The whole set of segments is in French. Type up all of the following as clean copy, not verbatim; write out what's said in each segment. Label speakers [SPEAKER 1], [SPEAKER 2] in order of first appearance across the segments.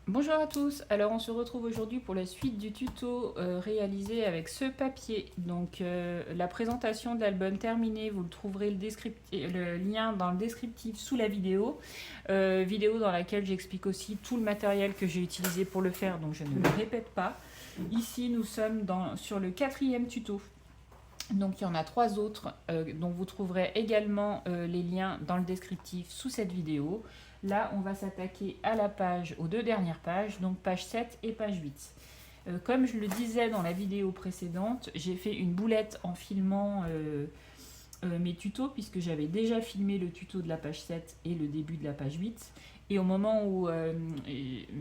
[SPEAKER 1] Bonjour à tous, alors on se retrouve aujourd'hui pour la suite du tuto réalisé avec ce papier. Donc la présentation de l'album terminée, vous le trouverez le lien dans le descriptif sous la vidéo. Vidéo dans laquelle j'explique aussi tout le matériel que j'ai utilisé pour le faire, donc je ne le répète pas. Ici nous sommes sur le 4e tuto. Donc il y en a 3 autres dont vous trouverez également les liens dans le descriptif sous cette vidéo. Là, on va s'attaquer à aux 2 dernières pages, donc page 7 et page 8. Comme je le disais dans la vidéo précédente, j'ai fait une boulette en filmant mes tutos, puisque j'avais déjà filmé le tuto de la page 7 et le début de la page 8. Et au moment où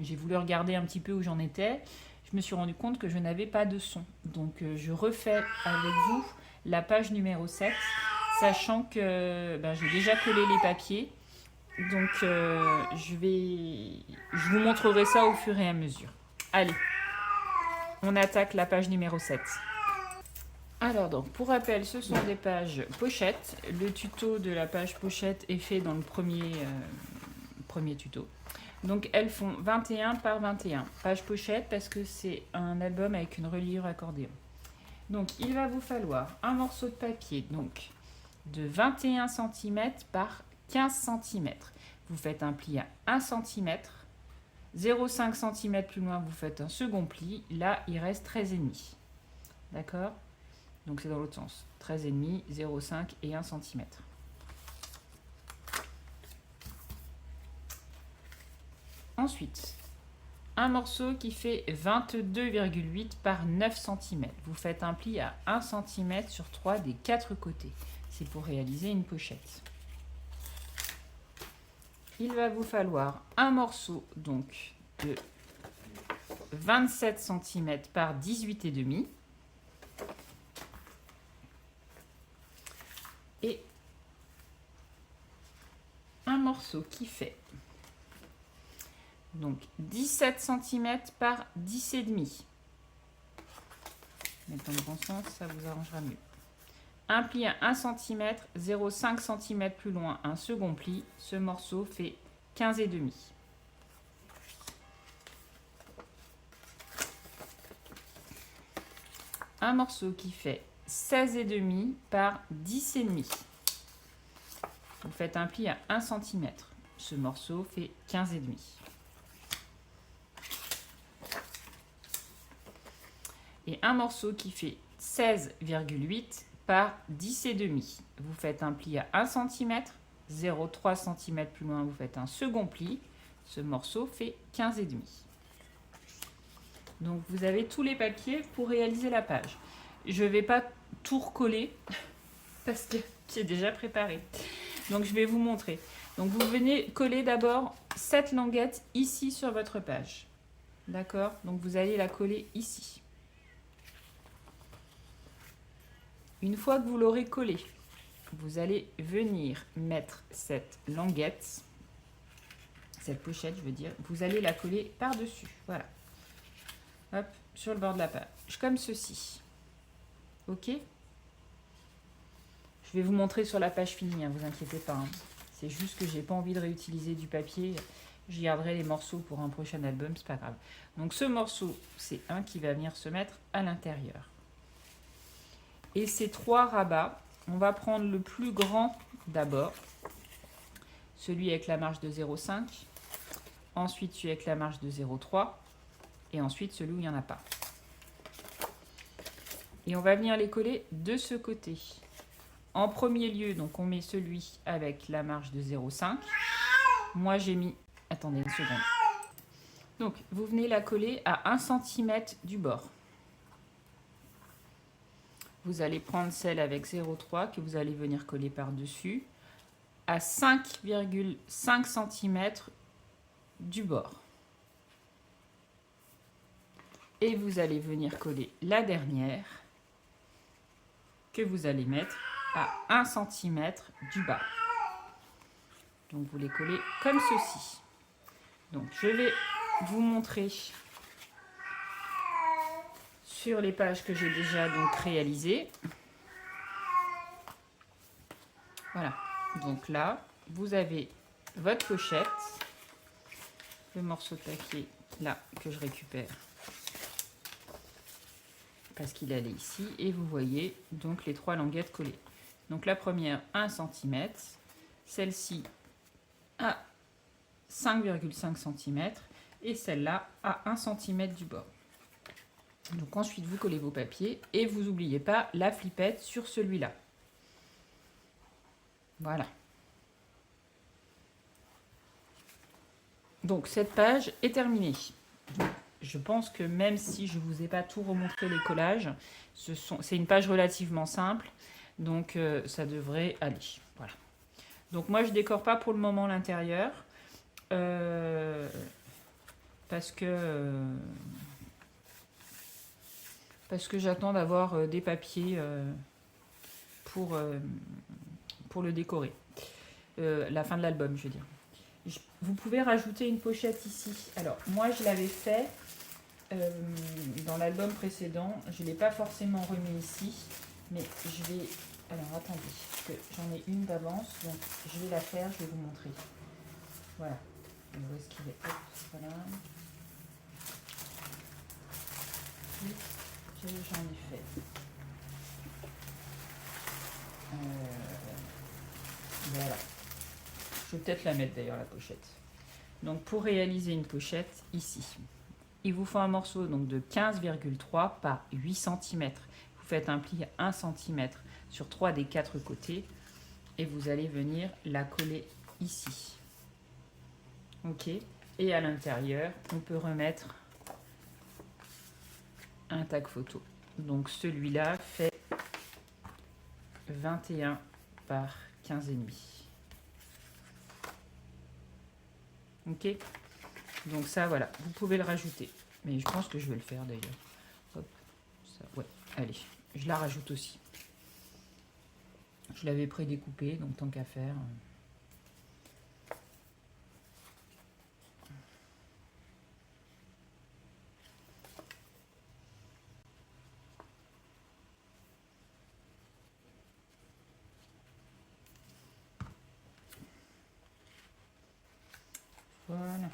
[SPEAKER 1] j'ai voulu regarder un petit peu où j'en étais, je me suis rendu compte que je n'avais pas de son. Donc je refais avec vous la page numéro 7, sachant que j'ai déjà collé les papiers. Donc je vous montrerai ça au fur et à mesure. Allez, on attaque la page numéro 7. Alors donc, pour rappel, ce sont des pages pochettes. Le tuto de la page pochette est fait dans le premier tuto. Donc elles font 21 par 21. Page pochette parce que c'est un album avec une reliure accordéon. Donc il va vous falloir un morceau de papier donc de 21 cm par 15 cm. Vous faites un pli à 1 cm. 0,5 cm plus loin, vous faites un second pli. Là, il reste 13,5. D'accord? Donc c'est dans l'autre sens. 13,5, 0,5 et 1 cm. Ensuite, un morceau qui fait 22,8 par 9 cm. Vous faites un pli à 1 cm sur 3 des 4 côtés. C'est pour réaliser une pochette. Il va vous falloir un morceau donc de 27 cm par 18,5 et un morceau qui fait donc 17 cm par 10,5. Mettre dans le bon sens, ça vous arrangera mieux. Un pli à 1 cm, 0,5 cm plus loin, un second pli. Ce morceau fait 15,5. Un morceau qui fait 16,5 par 10,5. Vous faites un pli à 1 cm. Ce morceau fait 15,5. Et un morceau qui fait 16,8 par 10,5. Vous faites un pli à 1 cm, 0,3 cm plus loin, vous faites un second pli. Ce morceau fait 15,5. Donc vous avez tous les papiers pour réaliser la page. Je ne vais pas tout recoller parce que j'ai déjà préparé. Donc je vais vous montrer. Donc vous venez coller d'abord cette languette ici sur votre page. D'accord? Donc vous allez la coller ici. Une fois que vous l'aurez collée, vous allez venir mettre cette languette, cette pochette, je veux dire, vous allez la coller par-dessus. Voilà. Hop, sur le bord de la page, comme ceci. Ok? Je vais vous montrer sur la page finie, hein, vous inquiétez pas. Hein. C'est juste que j'ai pas envie de réutiliser du papier. Je garderai les morceaux pour un prochain album, c'est pas grave. Donc ce morceau, c'est un qui va venir se mettre à l'intérieur. Et ces 3 rabats, on va prendre le plus grand d'abord, celui avec la marge de 0,5, ensuite celui avec la marge de 0,3 et ensuite celui où il n'y en a pas. Et on va venir les coller de ce côté. En premier lieu, donc on met celui avec la marge de 0,5. Moi j'ai mis... Attendez une seconde. Donc vous venez la coller à 1 cm du bord. Vous allez prendre celle avec 0,3 que vous allez venir coller par-dessus à 5,5 cm du bord. Et vous allez venir coller la dernière que vous allez mettre à 1 cm du bas. Donc vous les collez comme ceci. Donc je vais vous montrer sur les pages que j'ai déjà donc réalisées. Voilà. Donc là, vous avez votre pochette, le morceau de papier là que je récupère parce qu'il allait ici. Et vous voyez donc les 3 languettes collées. Donc la première 1 cm, celle-ci à 5,5 cm et celle-là à 1 cm du bord. Donc ensuite vous collez vos papiers et vous n'oubliez pas la flippette sur celui-là. Voilà. Donc cette page est terminée. Je pense que même si je ne vous ai pas tout remontré les collages, c'est une page relativement simple, donc ça devrait aller. Voilà. Donc moi je décore pas pour le moment l'intérieur parce que j'attends d'avoir des papiers pour le décorer. La fin de l'album, je veux dire. Vous pouvez rajouter une pochette ici. Alors, moi, je l'avais fait dans l'album précédent. Je ne l'ai pas forcément remis ici, mais je vais... Alors, attendez, parce que j'en ai une d'avance, donc je vais la faire, je vais vous montrer. Voilà. Où est-ce qu'il est? Hop, voilà. J'en ai fait. Voilà. Je vais peut-être la mettre d'ailleurs, la pochette. Donc pour réaliser une pochette, ici, il vous faut un morceau donc, de 15,3 par 8 cm. Vous faites un pli à 1 cm sur 3 des 4 côtés et vous allez venir la coller ici. Ok. Et à l'intérieur, on peut remettre un tag photo. Donc celui-là fait 21 par 15,5. Ok, donc ça voilà, vous pouvez le rajouter, mais je pense que je vais le faire d'ailleurs. Hop, ça, ouais, allez, je la rajoute aussi. Je l'avais prédécoupé, donc tant qu'à faire. Voilà.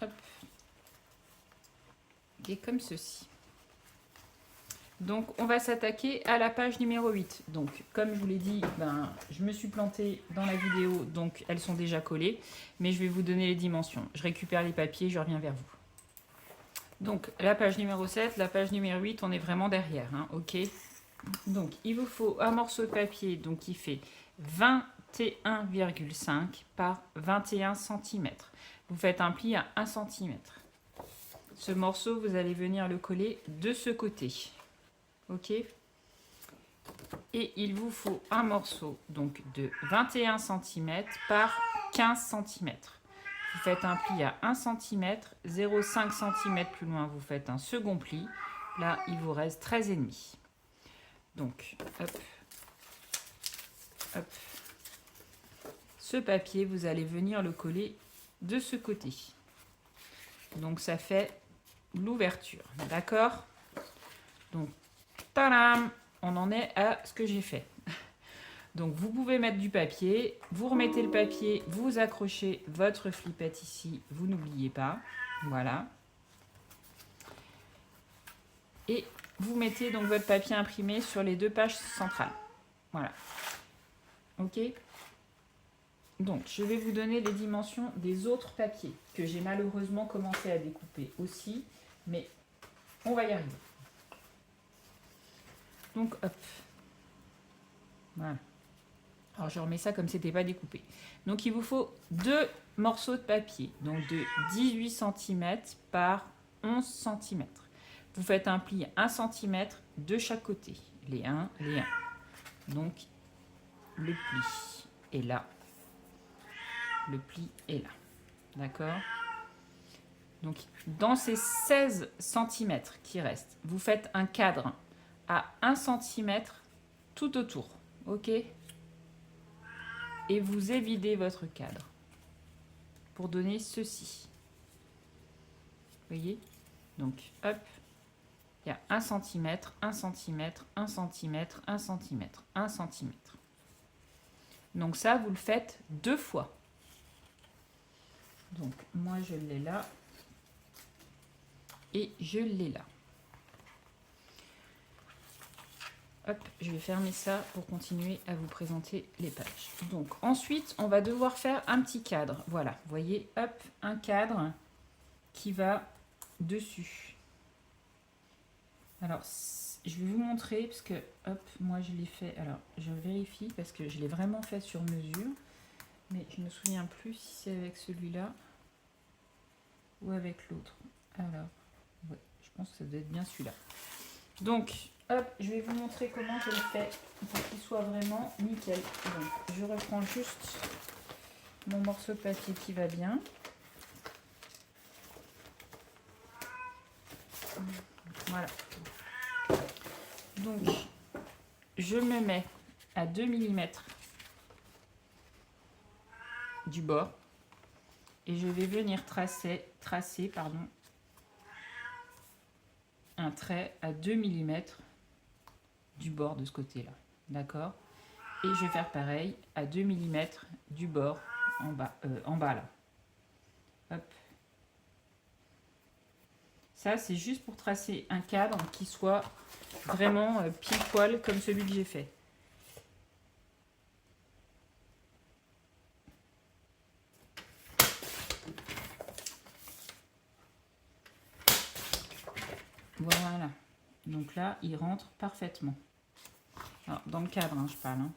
[SPEAKER 1] Hop. Et comme ceci. Donc, on va s'attaquer à la page numéro 8. Donc, comme je vous l'ai dit, je me suis plantée dans la vidéo, donc elles sont déjà collées. Mais je vais vous donner les dimensions. Je récupère les papiers, je reviens vers vous. Donc, la page numéro 7, la page numéro 8, on est vraiment derrière, hein, ok. Donc, il vous faut un morceau de papier donc, qui fait 21,5 par 21 cm. Vous faites un pli à 1 cm. Ce morceau, vous allez venir le coller de ce côté. Ok. Et il vous faut un morceau donc de 21 cm par 15 cm. Vous faites un pli à 1 cm, 0,5 cm plus loin, vous faites un second pli. Là, il vous reste 13,5. Donc, hop, hop. Ce papier, vous allez venir le coller de ce côté. Donc, ça fait l'ouverture. D'accord? Donc, tadam! On en est à ce que j'ai fait. Donc, vous pouvez mettre du papier. Vous remettez le papier, vous accrochez votre flippette ici. Vous n'oubliez pas. Voilà. Et vous mettez donc votre papier imprimé sur les 2 pages centrales. Voilà. Ok. Donc, je vais vous donner les dimensions des autres papiers que j'ai malheureusement commencé à découper aussi. Mais on va y arriver. Donc, hop. Voilà. Alors, je remets ça comme c'était pas découpé. Donc, il vous faut 2 morceaux de papier. Donc, de 18 cm par 11 cm. Vous faites un pli à 1 cm de chaque côté. Les 1, les 1. Donc, le pli est là. Le pli est là. D'accord? Donc, dans ces 16 cm qui restent, vous faites un cadre à 1 cm tout autour. Ok? Et vous évidez votre cadre pour donner ceci. Vous voyez? Donc, hop, il y a 1 cm, 1 cm, 1 cm, 1 cm, 1 cm. Donc ça, vous le faites 2 fois. Donc moi, je l'ai là. Et je l'ai là. Hop, je vais fermer ça pour continuer à vous présenter les pages. Donc ensuite, on va devoir faire un petit cadre. Voilà, vous voyez, hop, un cadre qui va dessus. Alors, je vais vous montrer parce que, hop, moi je l'ai fait. Alors, je vérifie parce que je l'ai vraiment fait sur mesure. Mais je ne me souviens plus si c'est avec celui-là ou avec l'autre. Alors, ouais, je pense que ça doit être bien celui-là. Donc, hop, je vais vous montrer comment je le fais pour qu'il soit vraiment nickel. Donc, je reprends juste mon morceau de papier qui va bien. Voilà. Donc, je me mets à 2 mm du bord et je vais venir tracer un trait à 2 mm du bord de ce côté-là. D'accord? Et je vais faire pareil à 2 mm du bord en bas là. Hop. Ça, c'est juste pour tracer un cadre qui soit vraiment pile poil comme celui que j'ai fait. Voilà. Donc là, il rentre parfaitement. Alors, dans le cadre, hein, je parle. Hein.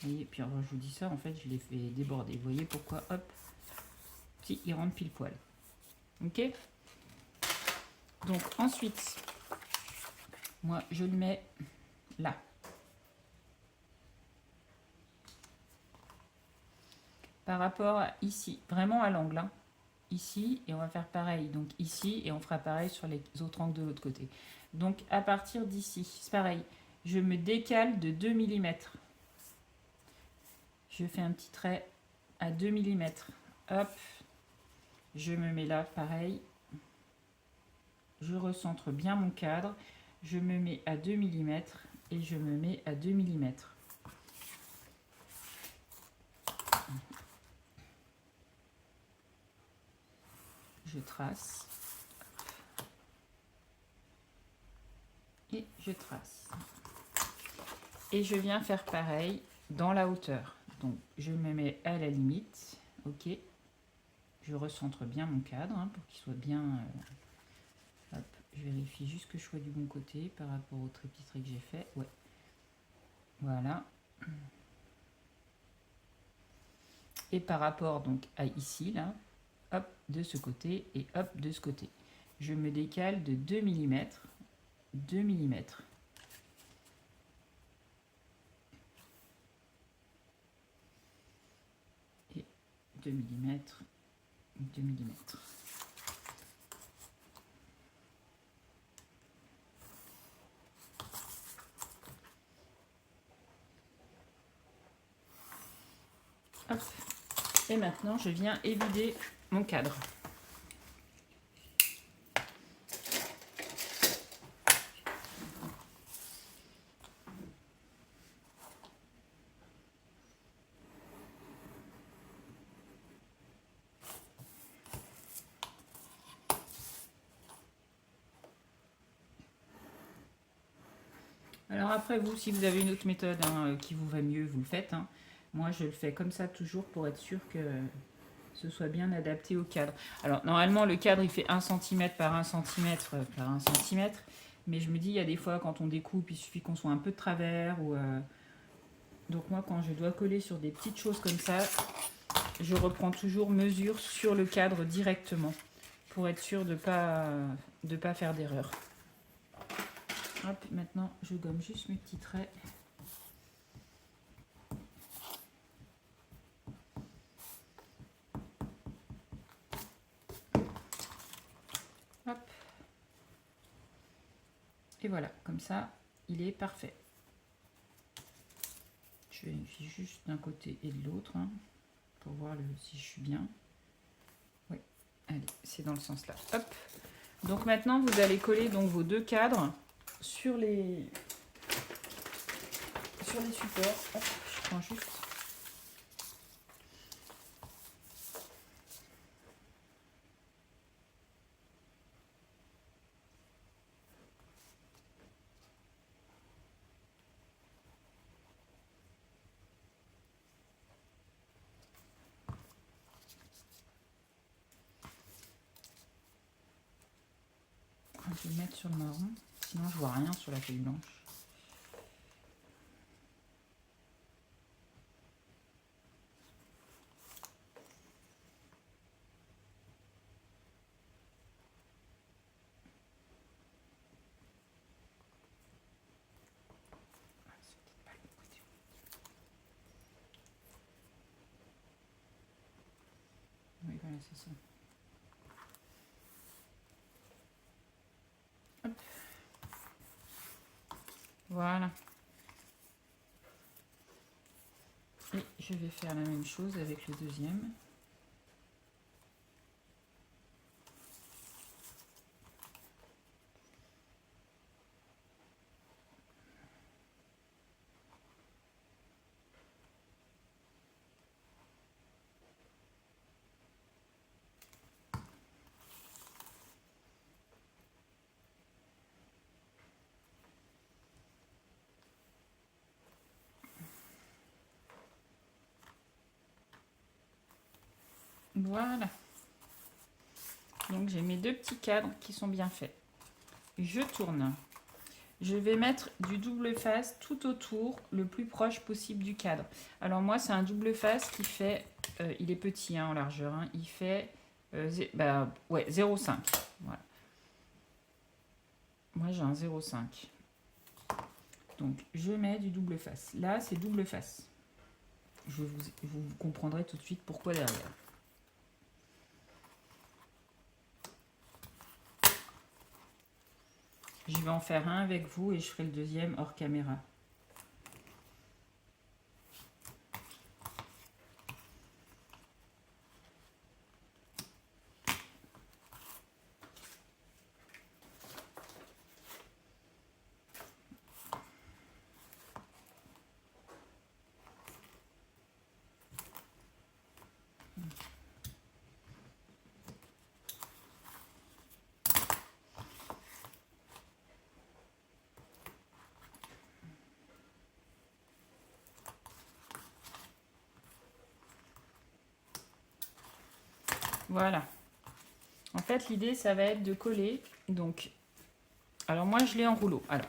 [SPEAKER 1] Et puis, alors, je vous dis ça, en fait, je l'ai fait déborder. Vous voyez pourquoi? Hop. Si, il rentre pile poil. Ok? Donc, ensuite, moi, je le mets là. Par rapport à ici, vraiment à l'angle. Hein. Ici, et on va faire pareil. Donc, ici, et on fera pareil sur les autres angles de l'autre côté. Donc, à partir d'ici, c'est pareil. Je me décale de 2 mm. Je fais un petit trait à 2 mm. Hop. Je me mets là, pareil. Je recentre bien mon cadre. Je me mets à 2 mm et je me mets à 2 mm. Je trace. Et je trace. Et je viens faire pareil dans la hauteur. Donc, je me mets à la limite. Ok. Je recentre bien mon cadre hein, pour qu'il soit bien... hop, je vérifie juste que je sois du bon côté par rapport au petit trait que j'ai fait. Ouais. Voilà. Et par rapport donc à ici, là, hop, de ce côté et hop, de ce côté. Je me décale de 2 mm. 2 mm. Et 2 mm. 2 mm. Hop. Et maintenant, je viens évider mon cadre. Alors après, vous, si vous avez une autre méthode hein, qui vous va mieux, vous le faites. Hein. Moi, je le fais comme ça toujours pour être sûr que ce soit bien adapté au cadre. Alors, normalement, le cadre, il fait 1 cm par 1 cm par 1 cm. Mais je me dis, il y a des fois, quand on découpe, il suffit qu'on soit un peu de travers. Ou, donc moi, quand je dois coller sur des petites choses comme ça, je reprends toujours mesure sur le cadre directement. Pour être sûr de pas faire d'erreur. Hop, maintenant, je gomme juste mes petits traits. Hop. Et voilà, comme ça, il est parfait. Je vérifie juste d'un côté et de l'autre hein, pour voir si je suis bien. Oui, allez, c'est dans le sens là. Hop. Donc maintenant, vous allez coller donc vos deux cadres sur les supports. Hop, je prends juste. Je vais le mettre sur le marron, sinon je vois rien sur la feuille blanche. Oui, voilà, c'est ça. Hop. Voilà. Et je vais faire la même chose avec le deuxième. Voilà. Donc j'ai mes deux petits cadres qui sont bien faits. Je tourne. Je vais mettre du double face tout autour, le plus proche possible du cadre. Alors moi, c'est un double face qui fait, il est petit hein, en largeur, hein, il fait 0,5. Voilà. Moi, j'ai un 0,5. Donc, je mets du double face. Là, c'est double face. Vous comprendrez tout de suite pourquoi derrière. Je vais en faire un avec vous et je ferai le deuxième hors caméra. Voilà. En fait, l'idée, ça va être de coller. Donc, alors moi, je l'ai en rouleau. Alors,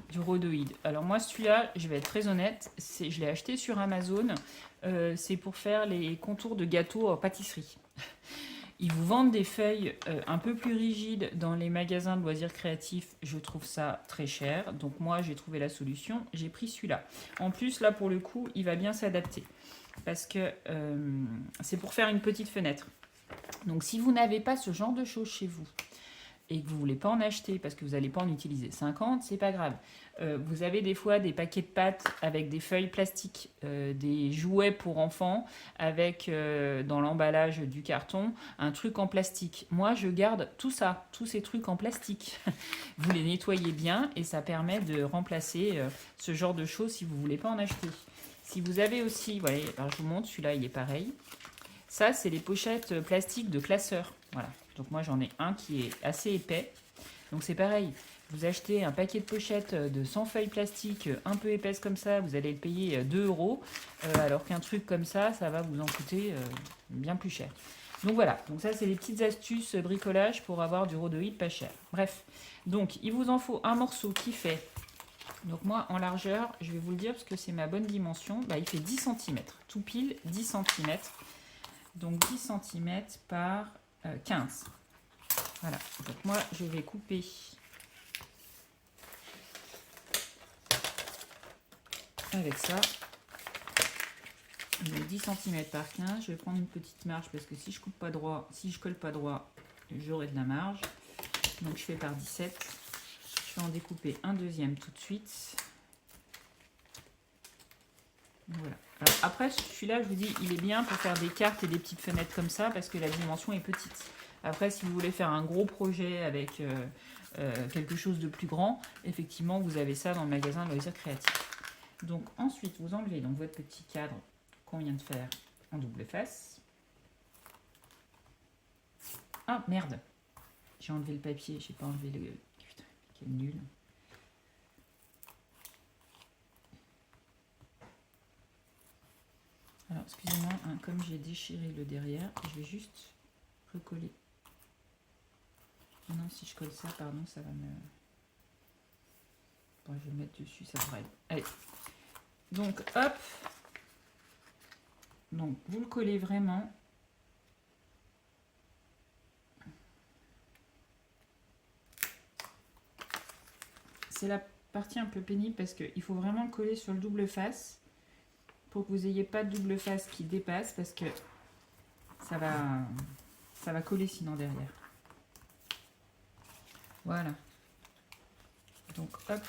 [SPEAKER 1] du rhodoïde. Alors moi, celui-là, je vais être très honnête, je l'ai acheté sur Amazon. C'est pour faire les contours de gâteaux en pâtisserie. Ils vous vendent des feuilles un peu plus rigides dans les magasins de loisirs créatifs. Je trouve ça très cher. Donc moi, j'ai trouvé la solution. J'ai pris celui-là. En plus, là, pour le coup, il va bien s'adapter. Parce que c'est pour faire une petite fenêtre. Donc si vous n'avez pas ce genre de choses chez vous et que vous ne voulez pas en acheter parce que vous n'allez pas en utiliser 50, c'est pas grave. Vous avez des fois des paquets de pâtes avec des feuilles plastiques, des jouets pour enfants avec dans l'emballage du carton un truc en plastique. Moi je garde tout ça, tous ces trucs en plastique. Vous les nettoyez bien et ça permet de remplacer ce genre de choses si vous ne voulez pas en acheter. Si vous avez aussi, vous voyez, alors je vous montre, celui-là il est pareil. Ça, c'est les pochettes plastiques de classeurs. Voilà. Donc moi, j'en ai un qui est assez épais. Donc c'est pareil. Vous achetez un paquet de pochettes de 100 feuilles plastiques un peu épaisses comme ça, vous allez le payer 2 €. Alors qu'un truc comme ça va vous en coûter bien plus cher. Donc voilà. Donc ça, c'est les petites astuces bricolage pour avoir du rhodoïde pas cher. Bref. Donc, il vous en faut un morceau qui fait... Donc moi, en largeur, je vais vous le dire parce que c'est ma bonne dimension. Bah, il fait 10 cm. Tout pile 10 cm. Donc 10 cm par 15. Voilà. Donc moi, je vais couper avec ça. 10 cm par 15. Je vais prendre une petite marge parce que si je coupe pas droit, si je colle pas droit, j'aurai de la marge. Donc je fais par 17. Je vais en découper un deuxième tout de suite. Voilà. Alors après, celui-là, je vous dis, il est bien pour faire des cartes et des petites fenêtres comme ça parce que la dimension est petite. Après, si vous voulez faire un gros projet avec quelque chose de plus grand, effectivement, vous avez ça dans le magasin Loisirs Créatifs. Donc ensuite, vous enlevez donc votre petit cadre qu'on vient de faire en double face. Ah, merde! J'ai enlevé le papier, j'ai pas enlevé le... Putain, quel nul! Alors, excusez-moi, hein, comme j'ai déchiré le derrière, je vais juste recoller. Non, si je colle ça, pardon, ça va me... Bon, je vais le mettre dessus, ça devrait aller. Allez. Donc, hop. Donc, vous le collez vraiment. C'est la partie un peu pénible parce qu'il faut vraiment le coller sur le double face pour que vous n'ayez pas de double face qui dépasse parce que ça va coller sinon derrière. Voilà. Donc hop.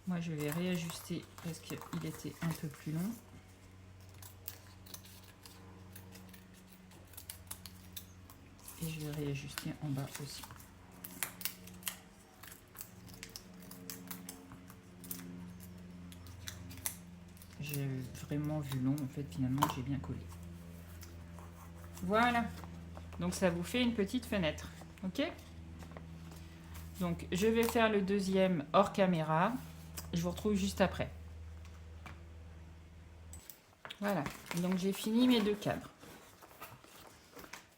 [SPEAKER 1] Moi je vais réajuster parce qu'il était un peu plus long. Et je vais réajuster en bas aussi. J'ai vraiment vu long, en fait finalement j'ai bien collé. Voilà, donc ça vous fait une petite fenêtre, ok? Donc je vais faire le deuxième hors caméra, je vous retrouve juste après. Voilà, donc j'ai fini mes deux cadres.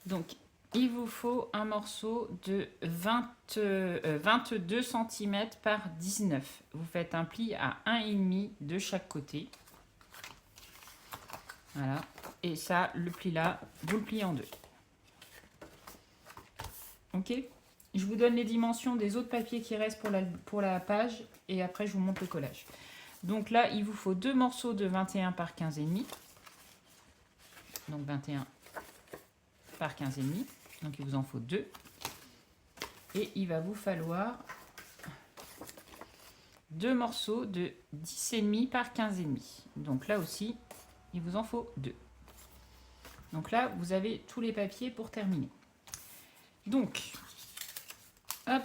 [SPEAKER 1] Donc il vous faut un morceau de 22 cm par 19. Vous faites un pli à 1,5 de chaque côté. Voilà, et ça, le pli là, vous le pliez en deux. Ok? Je vous donne les dimensions des autres papiers qui restent pour la page et après je vous montre le collage. Donc là, il vous faut deux morceaux de 21 par 15,5. Donc 21 par 15,5. Donc il vous en faut deux. Et il va vous falloir deux morceaux de 10,5 par 15,5. Donc là aussi, il vous en faut deux. Donc là, vous avez tous les papiers pour terminer. Donc, hop.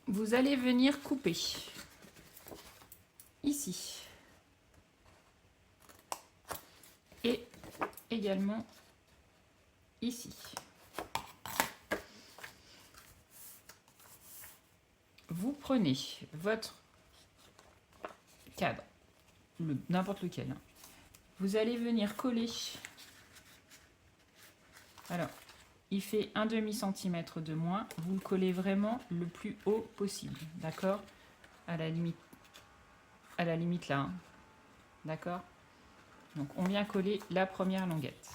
[SPEAKER 1] Vous allez venir couper ici. Et également ici. Vous prenez votre cadre, n'importe lequel. Vous allez venir coller. Alors, il fait 1,5 cm de moins. Vous le collez vraiment le plus haut possible, d'accord? À la limite là, hein. D'accord? Donc, on vient coller la première languette.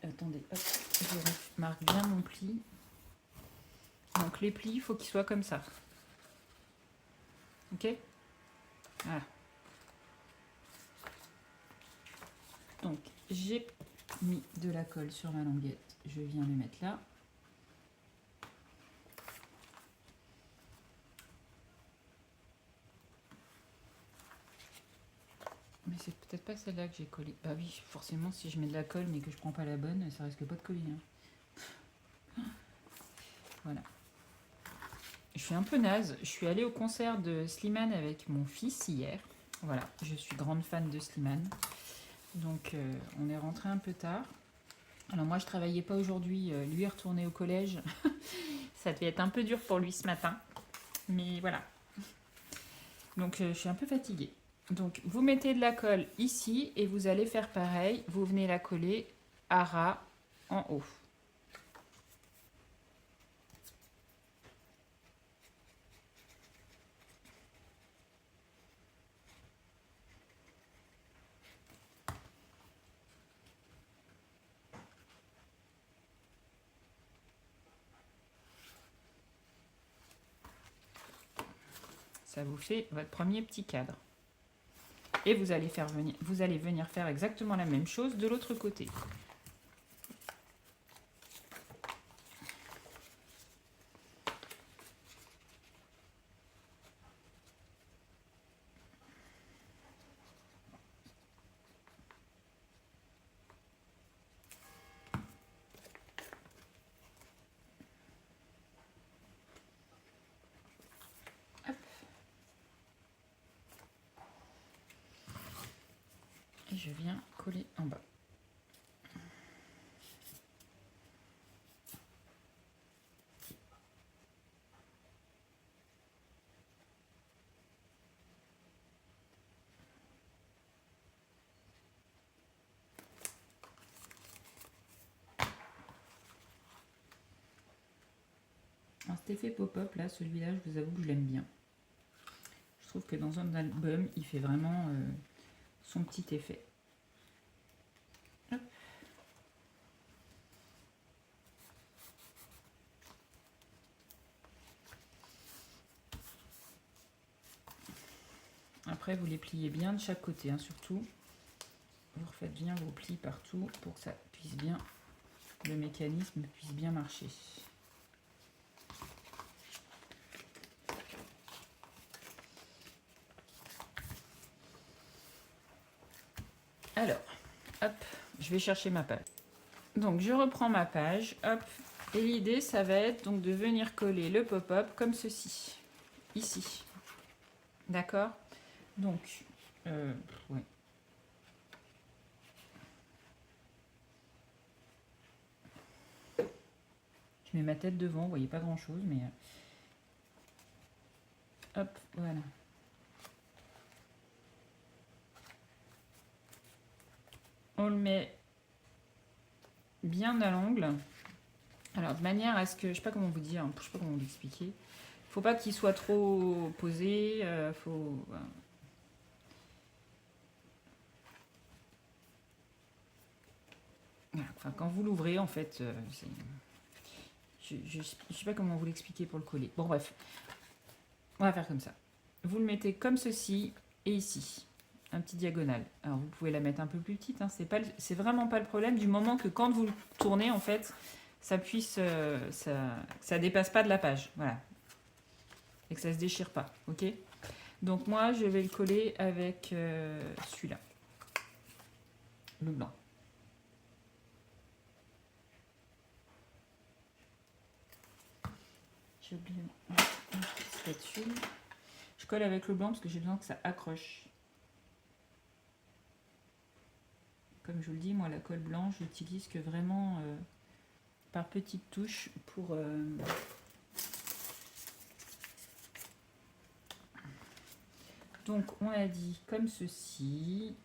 [SPEAKER 1] Attendez, hop, je marque bien mon pli. Donc les plis, il faut qu'ils soient comme ça. Ok? Voilà. Donc j'ai mis de la colle sur ma languette. Je viens le mettre là. Mais c'est peut-être pas celle-là que j'ai collée. Bah oui, forcément, si je mets de la colle mais que je prends pas la bonne, ça risque pas de coller. Hein. Voilà. Je suis un peu naze. Je suis allée au concert de Slimane avec mon fils hier. Voilà, je suis grande fan de Slimane. Donc, on est rentré un peu tard. Alors moi, je travaillais pas aujourd'hui. Lui est retourné au collège. Ça devait être un peu dur pour lui ce matin. Mais voilà. Donc, je suis un peu fatiguée. Donc, vous mettez de la colle ici et vous allez faire pareil. Vous venez la coller à ras en haut. Ça vous fait votre premier petit cadre. Et vous allez venir faire exactement la même chose de l'autre côté. Et je viens coller en bas. Alors, cet effet pop-up là, celui-là, je vous avoue que je l'aime bien. Je trouve que dans un album, il fait vraiment son petit effet. Hop. Après, vous les pliez bien de chaque côté, hein, surtout. Vous refaites bien vos plis partout pour que ça puisse bien, le mécanisme puisse bien marcher. Alors, hop, je vais chercher ma page. Donc, je reprends ma page, hop, et l'idée, ça va être donc de venir coller le pop-up comme ceci, ici. D'accord? Donc, ouais. Je mets ma tête devant, vous voyez pas grand-chose, mais... hop, voilà. On le met bien à l'angle. Alors, de manière à ce que... je sais pas comment vous dire, je sais pas comment vous l'expliquer. Faut pas qu'il soit trop posé, faut... Voilà. Enfin, quand vous l'ouvrez, en fait, je sais pas comment vous l'expliquer pour le coller. Bon, bref. On va faire comme ça. Vous le mettez comme ceci et ici. Un petit diagonal. Alors, vous pouvez la mettre un peu plus petite. Hein, c'est vraiment pas le problème du moment que quand vous le tournez, en fait, ça puisse... ça dépasse pas de la page. Voilà. Et que ça se déchire pas. Ok? Donc, moi, je vais le coller avec celui-là. Le blanc. J'ai oublié une petite spatule. Je colle avec le blanc parce que j'ai besoin que ça accroche. Comme je vous le dis, moi la colle blanche, j'utilise que vraiment par petites touches pour... Donc on a dit comme ceci.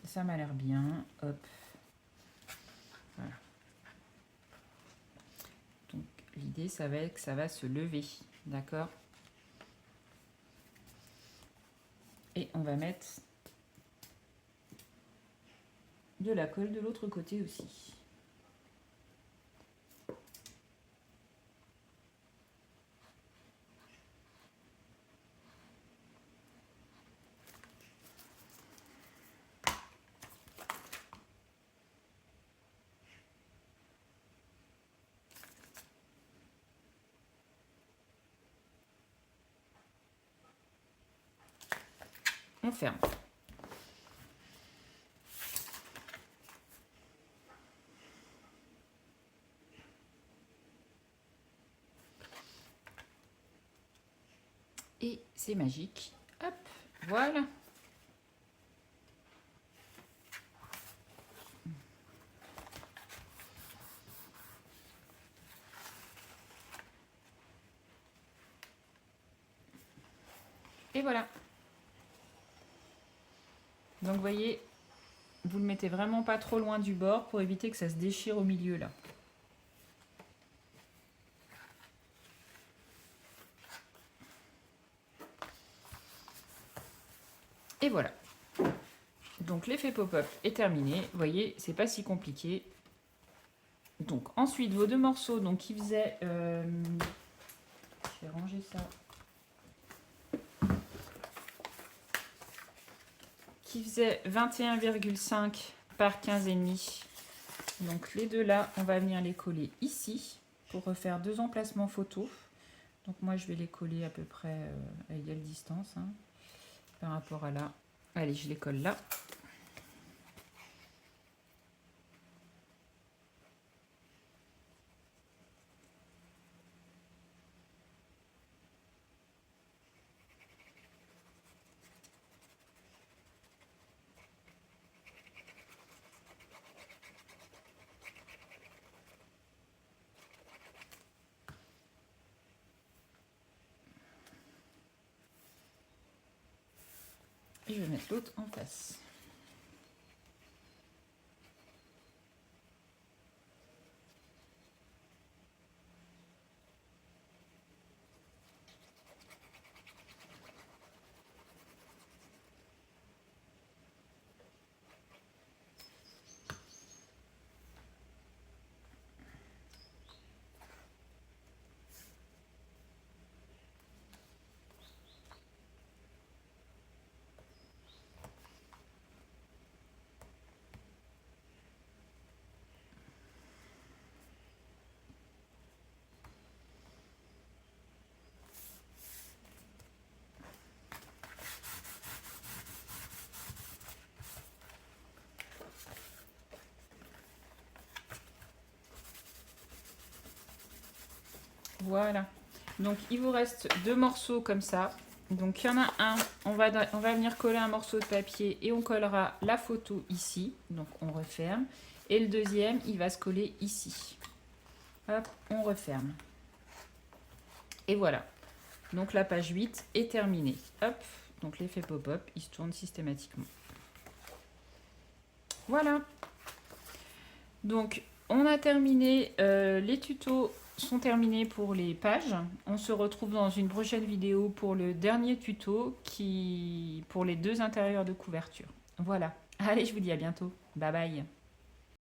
[SPEAKER 1] Ça m'a l'air bien. Hop. Voilà. Donc l'idée, ça va être que ça va se lever. D'accord? Et on va mettre de la colle de l'autre côté aussi. On ferme. Et c'est magique. Hop, voilà. Et voilà. Donc vous voyez, vous le mettez vraiment pas trop loin du bord pour éviter que ça se déchire au milieu là. Et voilà. Donc l'effet pop-up est terminé. Vous voyez, c'est pas si compliqué. Donc ensuite, vos deux morceaux donc, qui faisaient... je vais ranger ça. qui faisait 21,5 par 15,5. Donc les deux là, on va venir les coller ici pour refaire 2 emplacements photo. Donc moi je vais les coller à peu près à égale distance hein, par rapport à là. Allez, je les colle là. Et je vais mettre l'autre en face. Voilà. Donc il vous reste 2 morceaux comme ça. Donc il y en a un, on va venir coller un morceau de papier et on collera la photo ici. Donc on referme. Et le deuxième, il va se coller ici. Hop, on referme. Et voilà. Donc la page 8 est terminée. Hop, donc l'effet pop-up, il se tourne systématiquement. Voilà. Donc on a terminé, les tutos sont terminés pour les pages. On se retrouve dans une prochaine vidéo pour le dernier tuto pour les 2 intérieurs de couverture. Voilà. Allez, je vous dis à bientôt. Bye bye.